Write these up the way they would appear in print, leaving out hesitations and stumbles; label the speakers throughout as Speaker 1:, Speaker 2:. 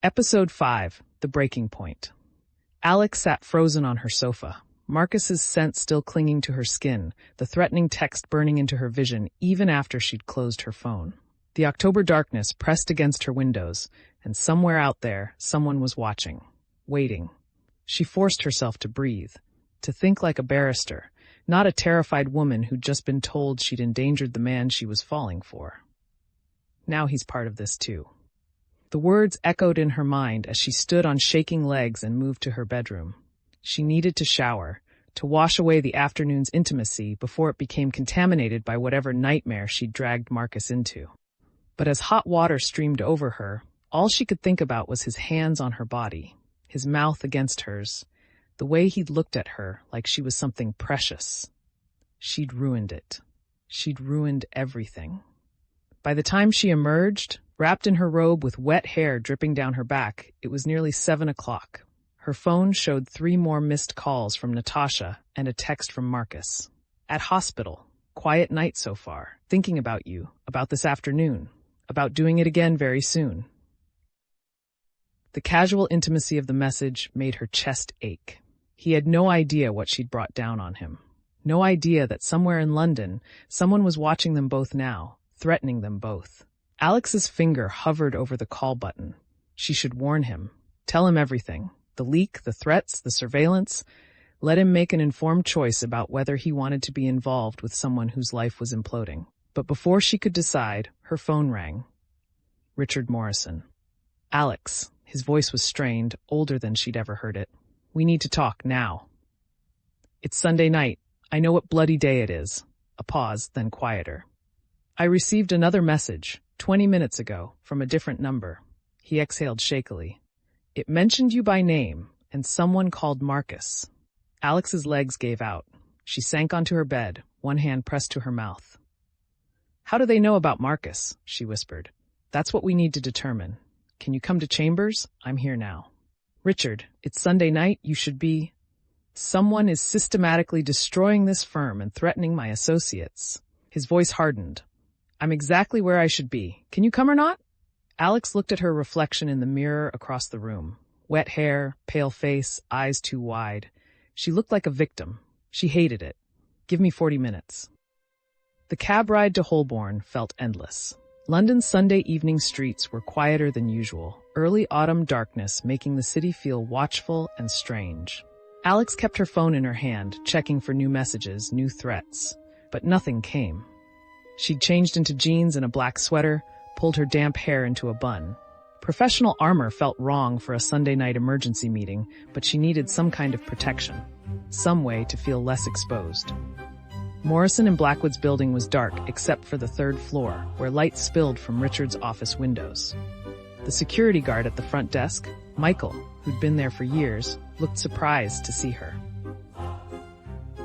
Speaker 1: Episode 5, The Breaking Point. Alex sat frozen on her sofa, Marcus's scent still clinging to her skin, the threatening text burning into her vision even after she'd closed her phone. The October darkness pressed against her windows, and somewhere out there, someone was watching, waiting. She forced herself to breathe, to think like a barrister, not a terrified woman who'd just been told she'd endangered the man she was falling for. Now he's part of this too. The words echoed in her mind as she stood on shaking legs and moved to her bedroom. She needed to shower, to wash away the afternoon's intimacy before it became contaminated by whatever nightmare she'd dragged Marcus into. But as hot water streamed over her, all she could think about was his hands on her body, his mouth against hers, the way he'd looked at her like she was something precious. She'd ruined it. She'd ruined everything. By the time she emerged, wrapped in her robe with wet hair dripping down her back, it was nearly 7 o'clock. Her phone showed 3 more missed calls from Natasha and a text from Marcus. At hospital. Quiet night so far. Thinking about you. About this afternoon. About doing it again very soon. The casual intimacy of the message made her chest ache. He had no idea what she'd brought down on him. No idea that somewhere in London, someone was watching them both now, threatening them both. Alex's finger hovered over the call button. She should warn him. Tell him everything. The leak, the threats, the surveillance. Let him make an informed choice about whether he wanted to be involved with someone whose life was imploding. But before she could decide, her phone rang. Richard Morrison. Alex. His voice was strained, older than she'd ever heard it. We need to talk now. It's Sunday night. I know what bloody day it is. A pause, then quieter. I received another message, 20 minutes ago, from a different number. He exhaled shakily. It mentioned you by name, and someone called Marcus. Alex's legs gave out. She sank onto her bed, one hand pressed to her mouth. How do they know about Marcus? She whispered. That's what we need to determine. Can you come to Chambers? I'm here now. Richard, it's Sunday night. You should be... Someone is systematically destroying this firm and threatening my associates. His voice hardened. I'm exactly where I should be. Can you come or not? Alex looked at her reflection in the mirror across the room. Wet hair, pale face, eyes too wide. She looked like a victim. She hated it. Give me 40 minutes. The cab ride to Holborn felt endless. London's Sunday evening streets were quieter than usual, early autumn darkness making the city feel watchful and strange. Alex kept her phone in her hand, checking for new messages, new threats. But nothing came. She'd changed into jeans and a black sweater, pulled her damp hair into a bun. Professional armor felt wrong for a Sunday night emergency meeting, but she needed some kind of protection, some way to feel less exposed. Morrison and Blackwood's building was dark except for the 3rd floor, where light spilled from Richard's office windows. The security guard at the front desk, Michael, who'd been there for years, looked surprised to see her.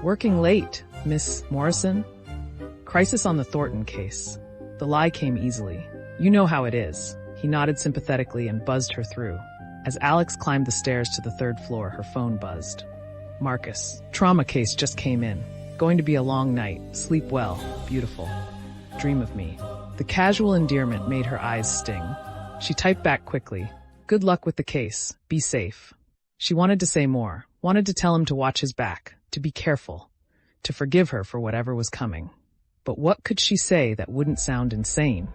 Speaker 1: Working late, Miss Morrison? Crisis on the Thornton case. The lie came easily. You know how it is. He nodded sympathetically and buzzed her through. As Alex climbed the stairs to the 3rd floor, her phone buzzed. Marcus. Trauma case just came in. Going to be a long night. Sleep well. Beautiful. Dream of me. The casual endearment made her eyes sting. She typed back quickly. Good luck with the case. Be safe. She wanted to say more. Wanted to tell him to watch his back. To be careful. To forgive her for whatever was coming. But what could she say that wouldn't sound insane?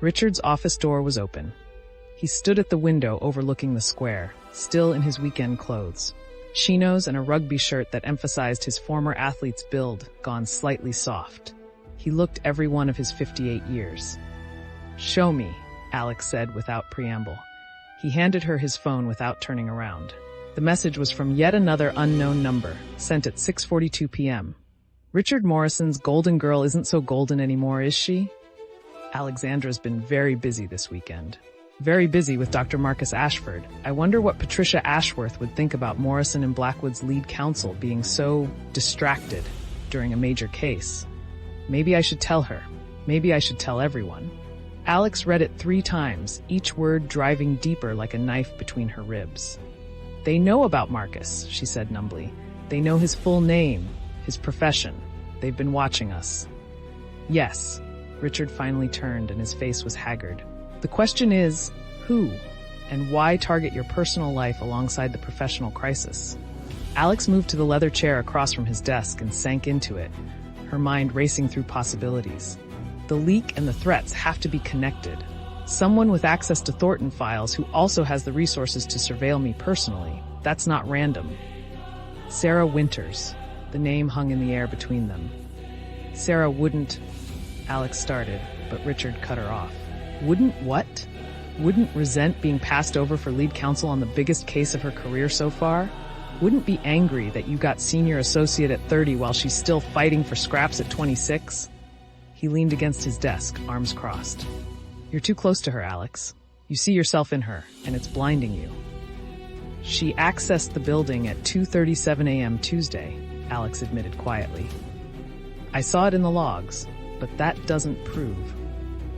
Speaker 1: Richard's office door was open. He stood at the window overlooking the square, still in his weekend clothes. Chinos and a rugby shirt that emphasized his former athlete's build, gone slightly soft. He looked every one of his 58 years. Show me, Alex said without preamble. He handed her his phone without turning around. The message was from yet another unknown number, sent at 6:42 p.m. Richard Morrison's golden girl isn't so golden anymore, is she? Alexandra's been very busy this weekend. Very busy with Dr. Marcus Ashford. I wonder what Patricia Ashworth would think about Morrison and Blackwood's lead counsel being so distracted during a major case. Maybe I should tell her. Maybe I should tell everyone. Alex read it 3 times, each word driving deeper like a knife between her ribs. They know about Marcus, she said numbly. They know his full name. His profession. They've been watching us. Yes. Richard finally turned and his face was haggard. The question is, who? And why target your personal life alongside the professional crisis? Alex moved to the leather chair across from his desk and sank into it, her mind racing through possibilities. The leak and the threats have to be connected. Someone with access to Thornton files who also has the resources to surveil me personally. That's not random. Sarah Winters. The name hung in the air between them. Sarah wouldn't... Alex started, but Richard cut her off. Wouldn't what? Wouldn't resent being passed over for lead counsel on the biggest case of her career so far? Wouldn't be angry that you got senior associate at 30 while she's still fighting for scraps at 26? He leaned against his desk, arms crossed. You're too close to her, Alex. You see yourself in her, and it's blinding you. She accessed the building at 2:37 a.m. Tuesday, Alex admitted quietly. I saw it in the logs, but that doesn't prove.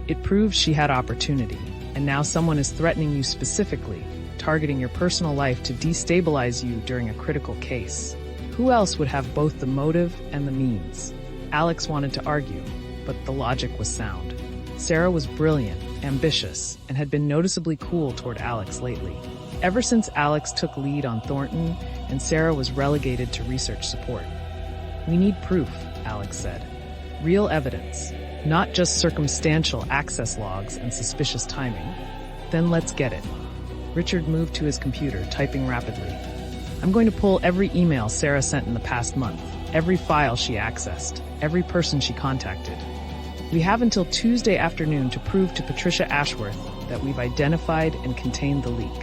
Speaker 1: It proves she had opportunity, and now someone is threatening you specifically, targeting your personal life to destabilize you during a critical case. Who else would have both the motive and the means? Alex wanted to argue, but the logic was sound. Sarah was brilliant, ambitious, and had been noticeably cool toward Alex lately. Ever since Alex took lead on Thornton, and Sarah was relegated to research support. We need proof, Alex said. Real evidence, not just circumstantial access logs and suspicious timing. Then let's get it. Richard moved to his computer, typing rapidly. I'm going to pull every email Sarah sent in the past month, every file she accessed, every person she contacted. We have until Tuesday afternoon to prove to Patricia Ashworth that we've identified and contained the leak.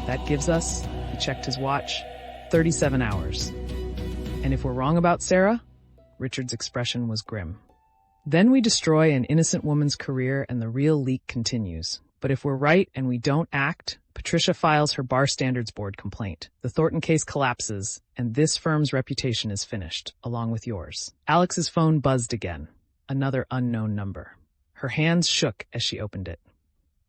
Speaker 1: That gives us, he checked his watch, 37 hours. And if we're wrong about Sarah? Richard's expression was grim. Then we destroy an innocent woman's career and the real leak continues. But if we're right and we don't act, Patricia files her Bar Standards Board complaint. The Thornton case collapses, and this firm's reputation is finished, along with yours. Alex's phone buzzed again. Another unknown number. Her hands shook as she opened it.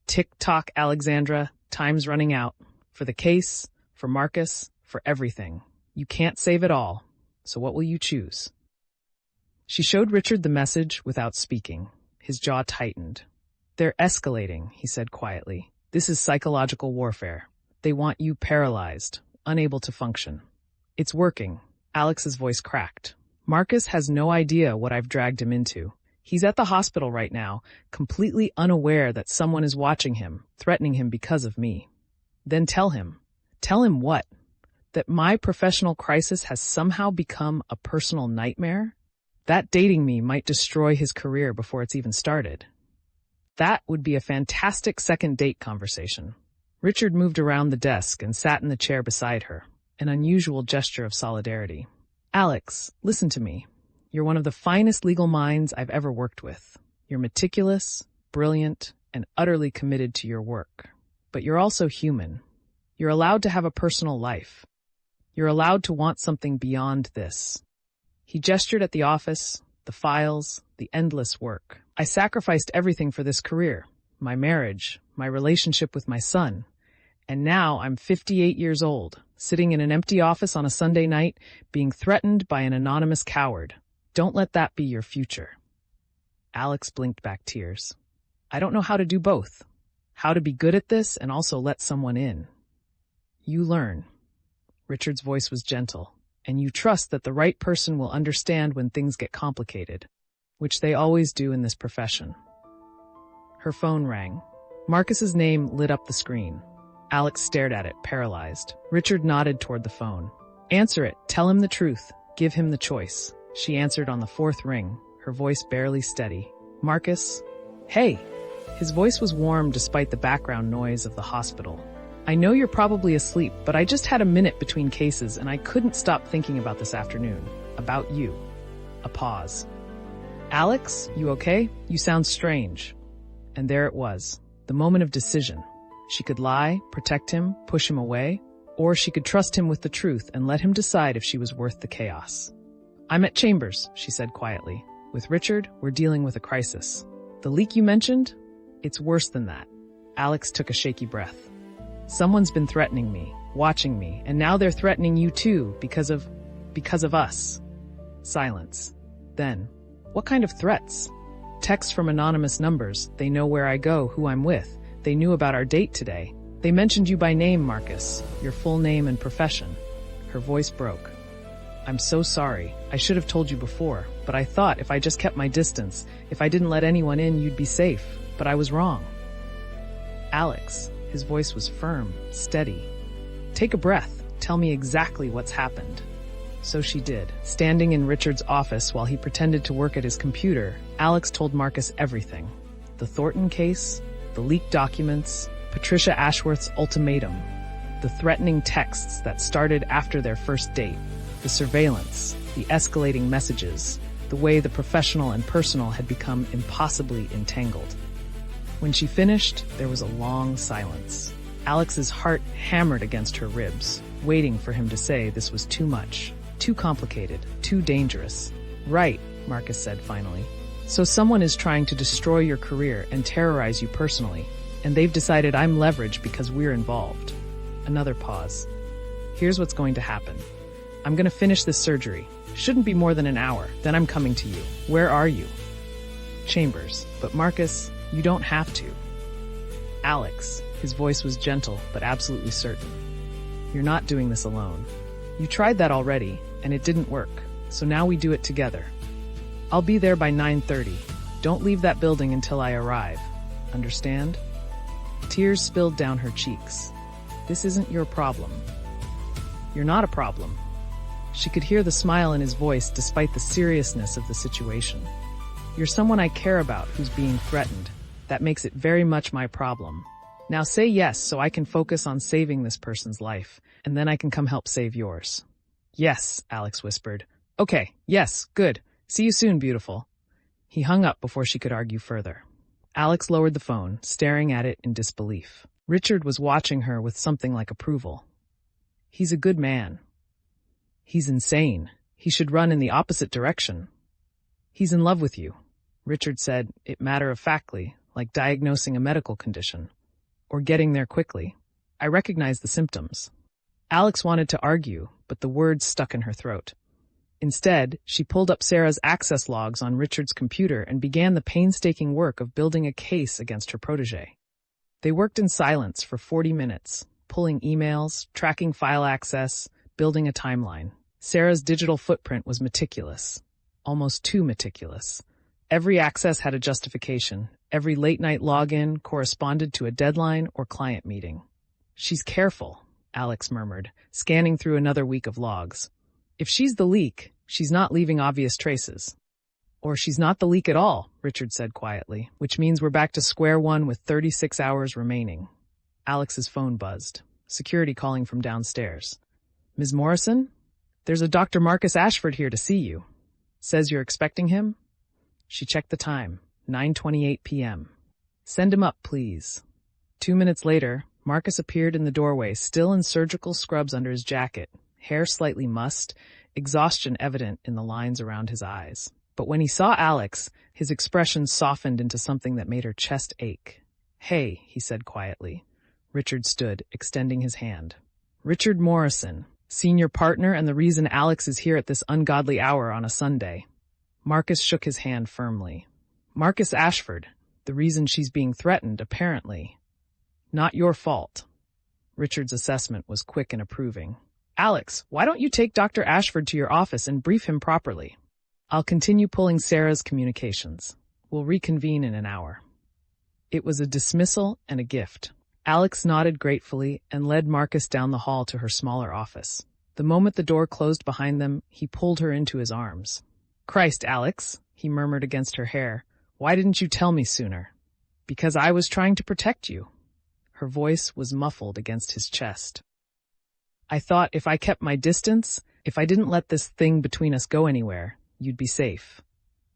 Speaker 1: Tick-tock, Alexandra. Time's running out. For the case, for Marcus, for everything. You can't save it all. So what will you choose? She showed Richard the message without speaking. His jaw tightened. They're escalating, he said quietly. This is psychological warfare. They want you paralyzed, unable to function. It's working. Alex's voice cracked. Marcus has no idea what I've dragged him into. He's at the hospital right now, completely unaware that someone is watching him, threatening him because of me. Then tell him. Tell him what? That my professional crisis has somehow become a personal nightmare? That dating me might destroy his career before it's even started. That would be a fantastic second date conversation. Richard moved around the desk and sat in the chair beside her, an unusual gesture of solidarity. Alex, listen to me. You're one of the finest legal minds I've ever worked with. You're meticulous, brilliant, and utterly committed to your work. But you're also human. You're allowed to have a personal life. You're allowed to want something beyond this. He gestured at the office, the files, the endless work. I sacrificed everything for this career, my marriage, my relationship with my son. And now I'm 58 years old, sitting in an empty office on a Sunday night, being threatened by an anonymous coward. Don't let that be your future. Alex blinked back tears. I don't know how to do both. How to be good at this and also let someone in. You learn. Richard's voice was gentle, and you trust that the right person will understand when things get complicated, which they always do in this profession. Her phone rang. Marcus's name lit up the screen. Alex stared at it, paralyzed. Richard nodded toward the phone. Answer it. Tell him the truth. Give him the choice. She answered on the fourth ring, her voice barely steady. Marcus? Hey! His voice was warm despite the background noise of the hospital. I know you're probably asleep, but I just had a minute between cases and I couldn't stop thinking about this afternoon. About you. A pause. Alex, you okay? You sound strange. And there it was. The moment of decision. She could lie, protect him, push him away, or she could trust him with the truth and let him decide if she was worth the chaos. I'm at Chambers, she said quietly. With Richard, we're dealing with a crisis. The leak you mentioned? It's worse than that. Alex took a shaky breath. Someone's been threatening me, watching me, and now they're threatening you too because of us. Silence. Then, what kind of threats? Texts from anonymous numbers. They know where I go, who I'm with. They knew about our date today. They mentioned you by name, Marcus, your full name and profession. Her voice broke. I'm so sorry. I should have told you before, but I thought if I just kept my distance, if I didn't let anyone in, you'd be safe. But I was wrong. Alex, his voice was firm, steady. Take a breath. Tell me exactly what's happened. So she did. Standing in Richard's office while he pretended to work at his computer, Alex told Marcus everything. The Thornton case, the leaked documents, Patricia Ashworth's ultimatum, the threatening texts that started after their first date, the surveillance, the escalating messages, the way the professional and personal had become impossibly entangled. When she finished, there was a long silence. Alex's heart hammered against her ribs, waiting for him to say this was too much, too complicated, too dangerous. Right, Marcus said finally. So someone is trying to destroy your career and terrorize you personally, and they've decided I'm leverage because we're involved. Another pause. Here's what's going to happen. I'm going to finish this surgery. Shouldn't be more than an hour. Then I'm coming to you. Where are you? Chambers. But Marcus, you don't have to. Alex. His voice was gentle, but absolutely certain. You're not doing this alone. You tried that already, and it didn't work. So now we do it together. I'll be there by 9:30. Don't leave that building until I arrive. Understand? Tears spilled down her cheeks. This isn't your problem. You're not a problem. She could hear the smile in his voice despite the seriousness of the situation. You're someone I care about who's being threatened. That makes it very much my problem. Now say yes so I can focus on saving this person's life, and then I can come help save yours. Yes, Alex whispered. Okay, yes, good. See you soon, beautiful. He hung up before she could argue further. Alex lowered the phone, staring at it in disbelief. Richard was watching her with something like approval. He's a good man. He's insane. He should run in the opposite direction. He's in love with you, Richard said, it matter-of-factly, like diagnosing a medical condition. Or getting there quickly. I recognize the symptoms. Alex wanted to argue, but the words stuck in her throat. Instead, she pulled up Sarah's access logs on Richard's computer and began the painstaking work of building a case against her protégé. They worked in silence for 40 minutes, pulling emails, tracking file access, building a timeline. Sarah's digital footprint was meticulous, almost too meticulous. Every access had a justification. Every late-night login corresponded to a deadline or client meeting. She's careful, Alex murmured, scanning through another week of logs. If she's the leak, she's not leaving obvious traces. Or she's not the leak at all, Richard said quietly, which means we're back to square one with 36 hours remaining. Alex's phone buzzed. Security calling from downstairs. Ms. Morrison? There's a Dr. Marcus Ashford here to see you. Says you're expecting him? She checked the time. 9:28 p.m. Send him up, please. 2 minutes later, Marcus appeared in the doorway, still in surgical scrubs under his jacket, hair slightly mussed, exhaustion evident in the lines around his eyes. But when he saw Alex, his expression softened into something that made her chest ache. Hey, he said quietly. Richard stood, extending his hand. Richard Morrison, senior partner and the reason Alex is here at this ungodly hour on a Sunday. Marcus shook his hand firmly. Marcus Ashford, the reason she's being threatened, apparently. Not your fault. Richard's assessment was quick and approving. Alex, why don't you take Dr. Ashford to your office and brief him properly? I'll continue pulling Sarah's communications. We'll reconvene in an hour. It was a dismissal and a gift. Alex nodded gratefully and led Marcus down the hall to her smaller office. The moment the door closed behind them, he pulled her into his arms. Christ, Alex, he murmured against her hair. Why didn't you tell me sooner? Because I was trying to protect you. Her voice was muffled against his chest. I thought if I kept my distance, if I didn't let this thing between us go anywhere, you'd be safe.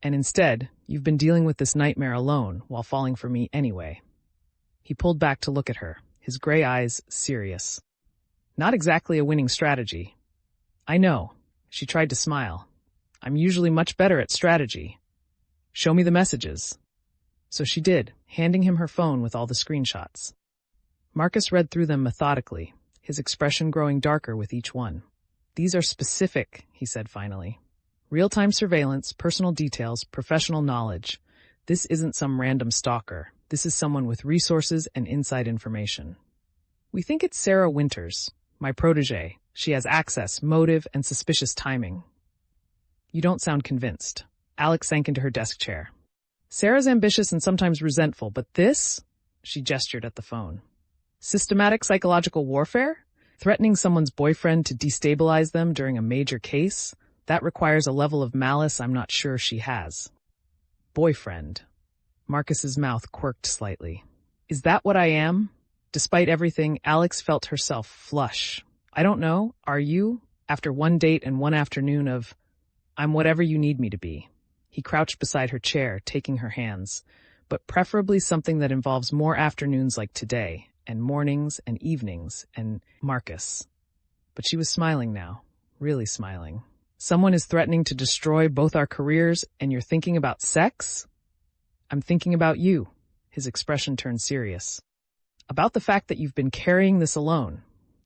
Speaker 1: And instead, you've been dealing with this nightmare alone while falling for me anyway. He pulled back to look at her, his gray eyes serious. Not exactly a winning strategy. I know. She tried to smile. I'm usually much better at strategy. Show me the messages. So she did, handing him her phone with all the screenshots. Marcus read through them methodically, his expression growing darker with each one. These are specific, he said finally. Real-time surveillance, personal details, professional knowledge. This isn't some random stalker. This is someone with resources and inside information. We think it's Sarah Winters, my protege. She has access, motive, and suspicious timing. You don't sound convinced. Alex sank into her desk chair. Sarah's ambitious and sometimes resentful, but this? She gestured at the phone. Systematic psychological warfare? Threatening someone's boyfriend to destabilize them during a major case? That requires a level of malice I'm not sure she has. Boyfriend. Marcus's mouth quirked slightly. Is that what I am? Despite everything, Alex felt herself flush. I don't know, are you? After one date and one afternoon of, I'm whatever you need me to be. He crouched beside her chair, taking her hands, but preferably something that involves more afternoons like today, and mornings and evenings, and Marcus. But she was smiling now, really smiling. Someone is threatening to destroy both our careers, and you're thinking about sex? I'm thinking about you. His expression turned serious. About the fact that you've been carrying this alone.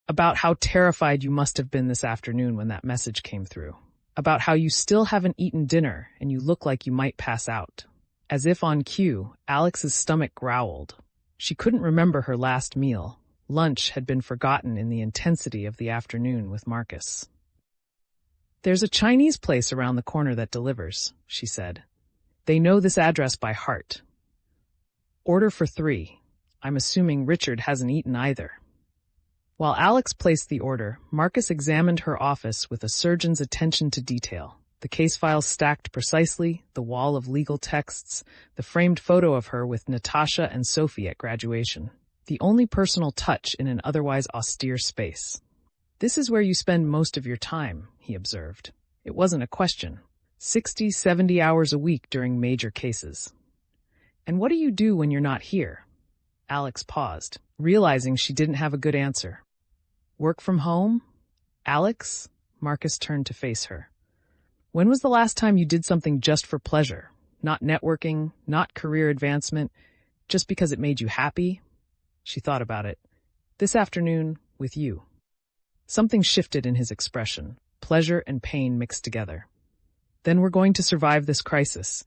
Speaker 1: About how terrified you must have been this afternoon when that message came through. About how you still haven't eaten dinner and you look like you might pass out. As if on cue, Alex's stomach growled. She couldn't remember her last meal. Lunch had been forgotten in the intensity of the afternoon with Marcus. There's a Chinese place around the corner that delivers, she said. They know this address by heart. Order for 3. I'm assuming Richard hasn't eaten either. While Alex placed the order, Marcus examined her office with a surgeon's attention to detail. The case files stacked precisely, the wall of legal texts, the framed photo of her with Natasha and Sophie at graduation. The only personal touch in an otherwise austere space. This is where you spend most of your time, he observed. It wasn't a question. 60, 70 hours a week during major cases. And what do you do when you're not here? Alex paused, realizing she didn't have a good answer. Work from home? Alex? Marcus turned to face her. When was the last time you did something just for pleasure? Not networking, not career advancement, just because it made you happy? She thought about it. This afternoon, with you. Something shifted in his expression, pleasure and pain mixed together. Then we're going to survive this crisis,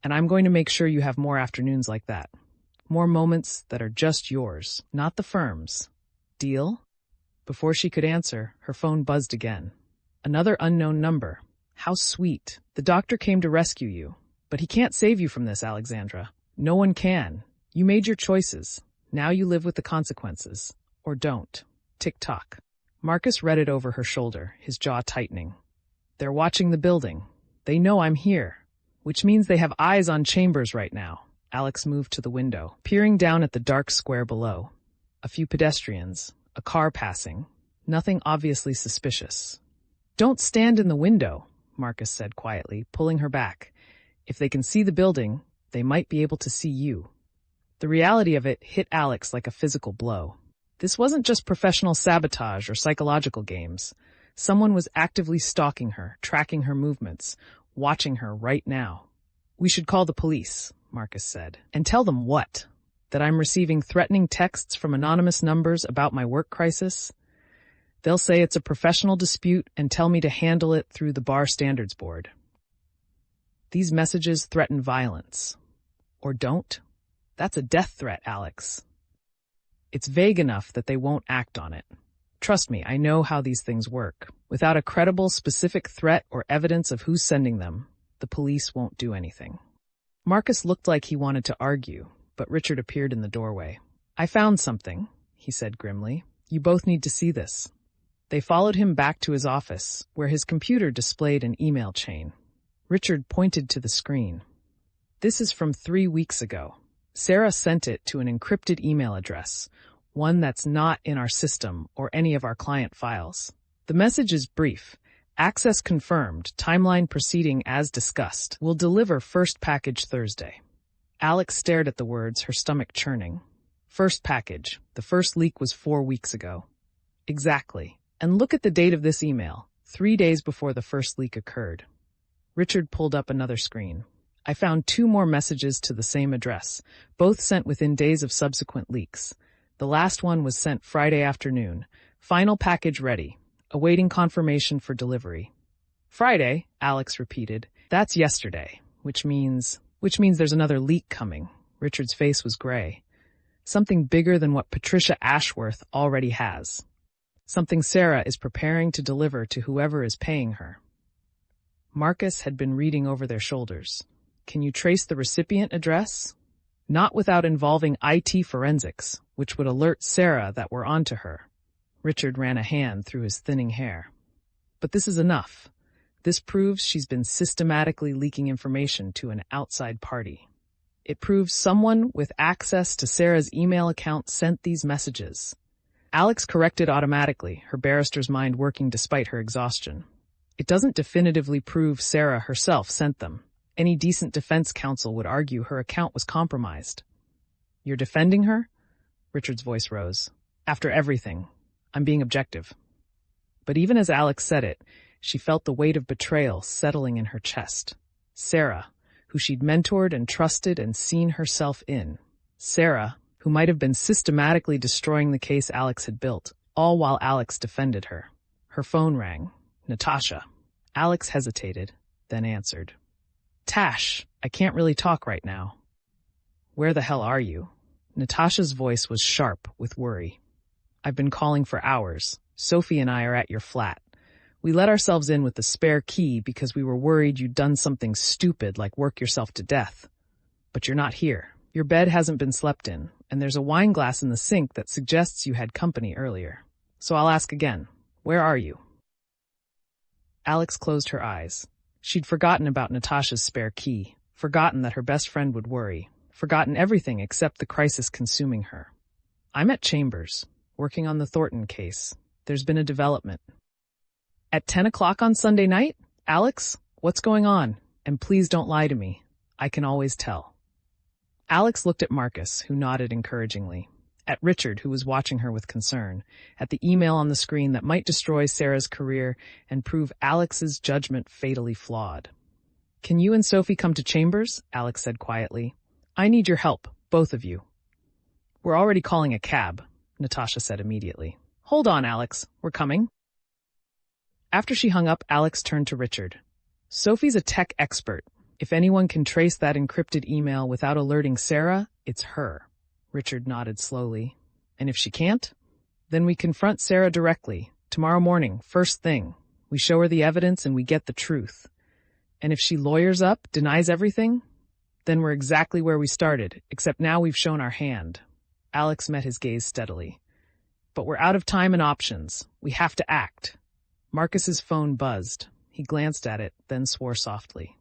Speaker 1: and I'm going to make sure you have more afternoons like that. More moments that are just yours, not the firm's. Deal? Before she could answer, her phone buzzed again. Another unknown number. How sweet. The doctor came to rescue you. But he can't save you from this, Alexandra. No one can. You made your choices. Now you live with the consequences. Or don't. Tick-tock. Marcus read it over her shoulder, his jaw tightening. They're watching the building. They know I'm here. Which means they have eyes on Chambers right now. Alex moved to the window, peering down at the dark square below. A few pedestrians, a car passing. Nothing obviously suspicious. Don't stand in the window, Marcus said quietly, pulling her back. If they can see the building, they might be able to see you. The reality of it hit Alex like a physical blow. This wasn't just professional sabotage or psychological games. Someone was actively stalking her, tracking her movements, watching her right now. We should call the police, Marcus said. And tell them what? That I'm receiving threatening texts from anonymous numbers about my work crisis? They'll say it's a professional dispute and tell me to handle it through the Bar Standards Board. These messages threaten violence. Or don't. That's a death threat, Alex. It's vague enough that they won't act on it. Trust me, I know how these things work. Without a credible, specific threat or evidence of who's sending them, the police won't do anything. Marcus looked like he wanted to argue, but Richard appeared in the doorway. I found something, he said grimly. You both need to see this. They followed him back to his office, where his computer displayed an email chain. Richard pointed to the screen. This is from 3 weeks ago. Sarah sent it to an encrypted email address, one that's not in our system or any of our client files. The message is brief. Access confirmed, timeline proceeding as discussed. Will deliver first package Thursday. Alex stared at the words, her stomach churning. First package. The first leak was 4 weeks ago. Exactly. And look at the date of this email, 3 days before the first leak occurred. Richard pulled up another screen. I found 2 more messages to the same address, both sent within days of subsequent leaks. The last one was sent Friday afternoon. Final package ready. Awaiting confirmation for delivery. Friday, Alex repeated. That's yesterday, which means there's another leak coming. Richard's face was gray. Something bigger than what Patricia Ashworth already has. Something Sarah is preparing to deliver to whoever is paying her. Marcus had been reading over their shoulders. Can you trace the recipient address? Not without involving IT forensics, which would alert Sarah that we're onto her. Richard ran a hand through his thinning hair. But this is enough. This proves she's been systematically leaking information to an outside party. It proves someone with access to Sarah's email account sent these messages. Alex corrected automatically, her barrister's mind working despite her exhaustion. It doesn't definitively prove Sarah herself sent them. Any decent defense counsel would argue her account was compromised. You're defending her? Richard's voice rose. After everything, I'm being objective. But even as Alex said it, she felt the weight of betrayal settling in her chest. Sarah, who she'd mentored and trusted and seen herself in. Sarah, who might have been systematically destroying the case Alex had built, all while Alex defended her. Her phone rang. Natasha. Alex hesitated, then answered. Tash, I can't really talk right now. Where the hell are you? Natasha's voice was sharp with worry. I've been calling for hours. Sophie and I are at your flat. We let ourselves in with the spare key because we were worried you'd done something stupid like work yourself to death. But you're not here. Your bed hasn't been slept in, and there's a wine glass in the sink that suggests you had company earlier. So I'll ask again. Where are you? Alex closed her eyes. She'd forgotten about Natasha's spare key, forgotten that her best friend would worry, forgotten everything except the crisis consuming her. I'm at Chambers, working on the Thornton case. There's been a development. At 10 o'clock on Sunday night? Alex, what's going on? And please don't lie to me. I can always tell. Alex looked at Marcus, who nodded encouragingly, at Richard, who was watching her with concern, at the email on the screen that might destroy Sarah's career and prove Alex's judgment fatally flawed. Can you and Sophie come to Chambers? Alex said quietly. I need your help, both of you. We're already calling a cab, Natasha said immediately. Hold on, Alex. We're coming. After she hung up, Alex turned to Richard. Sophie's a tech expert. If anyone can trace that encrypted email without alerting Sarah, it's her. Richard nodded slowly. And if she can't? Then we confront Sarah directly. Tomorrow morning, first thing. We show her the evidence and we get the truth. And if she lawyers up, denies everything, then we're exactly where we started, except now we've shown our hand. Alex met his gaze steadily. But we're out of time and options. We have to act. Marcus's phone buzzed. He glanced at it, then swore softly.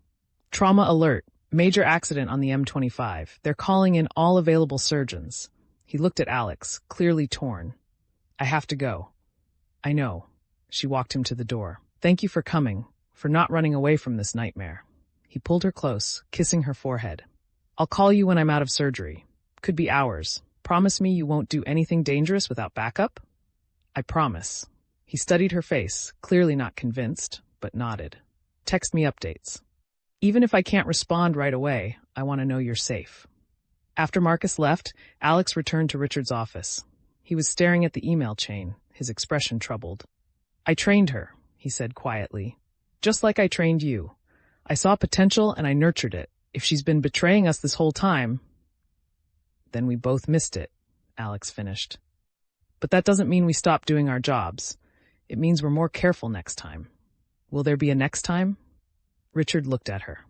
Speaker 1: Trauma alert. Major accident on the M25. They're calling in all available surgeons. He looked at Alex, clearly torn. I have to go. I know. She walked him to the door. Thank you for coming, for not running away from this nightmare. He pulled her close, kissing her forehead. I'll call you when I'm out of surgery. Could be hours. Promise me you won't do anything dangerous without backup? I promise. He studied her face, clearly not convinced, but nodded. Text me updates. Even if I can't respond right away, I want to know you're safe. After Marcus left, Alex returned to Richard's office. He was staring at the email chain, his expression troubled. I trained her, he said quietly. Just like I trained you. I saw potential and I nurtured it. If she's been betraying us this whole time, then we both missed it, Alex finished. But that doesn't mean we stop doing our jobs. It means we're more careful next time. Will there be a next time? Richard looked at her.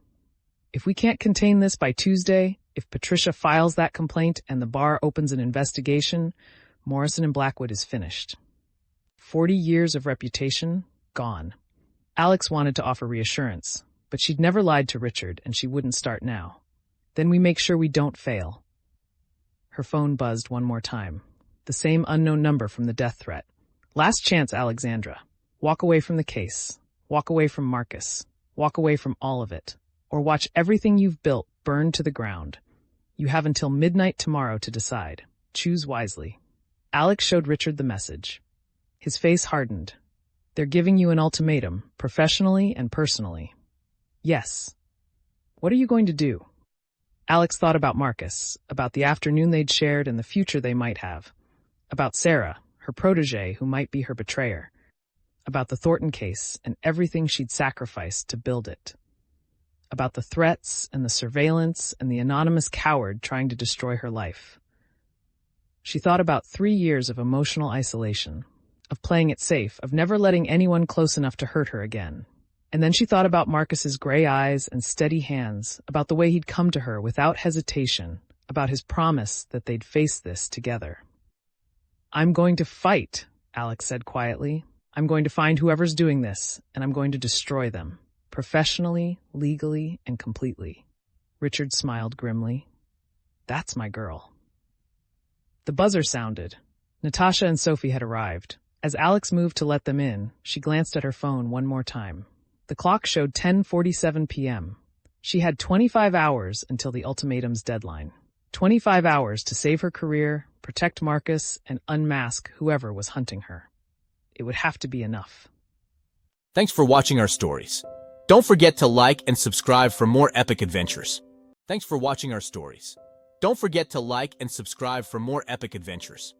Speaker 1: If we can't contain this by Tuesday, if Patricia files that complaint and the bar opens an investigation, Morrison and Blackwood is finished. 40 years of reputation, gone. Alex wanted to offer reassurance, but she'd never lied to Richard and she wouldn't start now. Then we make sure we don't fail. Her phone buzzed one more time. The same unknown number from the death threat. Last chance, Alexandra. Walk away from the case. Walk away from Marcus. Walk away from all of it. Or watch everything you've built burn to the ground. You have until midnight tomorrow to decide. Choose wisely. Alex showed Richard the message. His face hardened. They're giving you an ultimatum, professionally and personally. Yes. What are you going to do? Alex thought about Marcus, about the afternoon they'd shared and the future they might have. About Sarah, her protege who might be her betrayer. About the Thornton case and everything she'd sacrificed to build it. About the threats and the surveillance and the anonymous coward trying to destroy her life. She thought about 3 years of emotional isolation, of playing it safe, of never letting anyone close enough to hurt her again. And then she thought about Marcus's gray eyes and steady hands, about the way he'd come to her without hesitation, about his promise that they'd face this together. "I'm going to fight," Alex said quietly. "I'm going to find whoever's doing this, and I'm going to destroy them, professionally, legally, and completely." Richard smiled grimly. "That's my girl." The buzzer sounded. Natasha and Sophie had arrived. As Alex moved to let them in, she glanced at her phone one more time. The clock showed 10:47 p.m. She had 25 hours until the ultimatum's deadline. 25 hours to save her career, protect Marcus, and unmask whoever was hunting her. It would have to be enough.
Speaker 2: Thanks for watching our stories. Don't forget to like and subscribe for more epic adventures. Thanks for watching our stories. Don't forget to like and subscribe for more epic adventures.